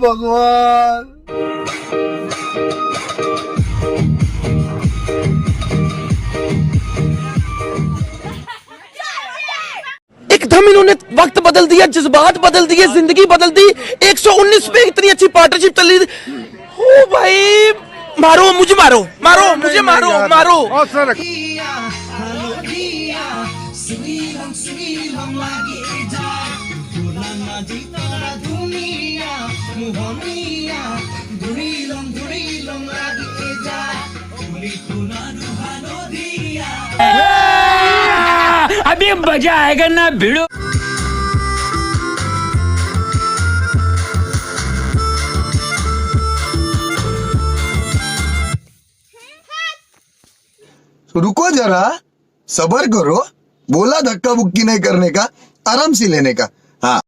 भगवान। एकदम इन्होंने वक्त बदल दिया, जज्बात बदल दिए, जिंदगी बदल दी। 119 पे इतनी अच्छी पार्टनरशिप चल रही थी। ओ भाई, मारो मुझे, मारो मारो मुझे, मारो मारो। अभी मजा आएगा ना भिड़ो। रुको जरा, सबर करो। बोला धक्का बुक्की नहीं करने का, आराम से लेने का। हाँ,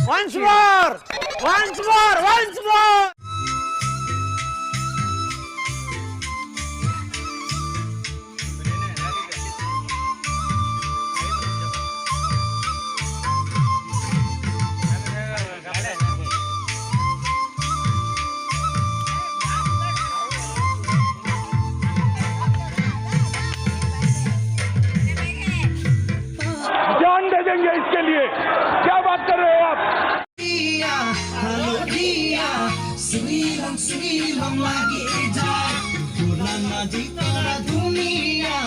Once more, once more, once more. जान दे देंगे इसके लिए। क्या बात कर रहे हो आप? Dunia,